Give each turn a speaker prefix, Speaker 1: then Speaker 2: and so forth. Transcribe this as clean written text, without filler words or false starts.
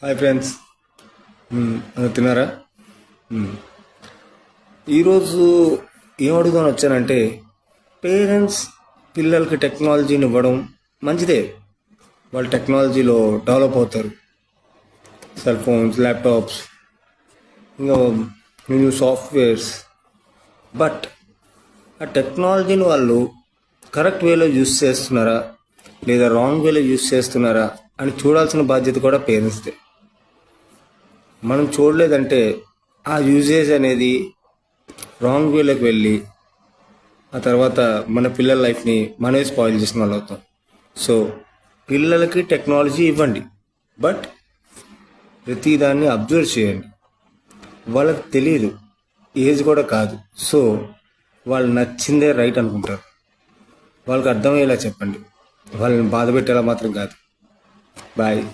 Speaker 1: Hi friends. తిన్నారా? మ్మ్. ఈరోజు ఏం అడుగుదాని వచ్చానంటే, పేరెంట్స్ పిల్లలకి టెక్నాలజీని ఇవ్వడం మంచిదే. వాళ్ళు టెక్నాలజీలో డెవలప్ అవుతారు. సెల్ ఫోన్స్, ల్యాప్టాప్స్, ఇంకా న్యూ సాఫ్ట్వేర్స్. బట్ ఆ టెక్నాలజీని వాళ్ళు కరెక్ట్ వేలో యూస్ చేస్తున్నారా లేదా రాంగ్ వేలో యూస్ చేస్తున్నారా అని చూడాల్సిన బాధ్యత కూడా పేరెంట్స్దే. మనం చూడలేదంటే ఆ యూజేజ్ అనేది రాంగ్ వేలోకి వెళ్ళి ఆ తర్వాత మన పిల్లల లైఫ్ని మనమే స్పాయిల్ చేసిన వాళ్ళు అవుతాం. సో పిల్లలకి టెక్నాలజీ ఇవ్వండి, బట్ ప్రతిదాన్ని అబ్జర్వ్ చేయండి. వాళ్ళకి తెలియదు, ఏజ్ కూడా కాదు. సో వాళ్ళు నచ్చిందే రైట్ అనుకుంటారు. వాళ్ళకి అర్థమయ్యేలా చెప్పండి, వాళ్ళని బాధ పెట్టేలా మాత్రం కాదు. బాయ్.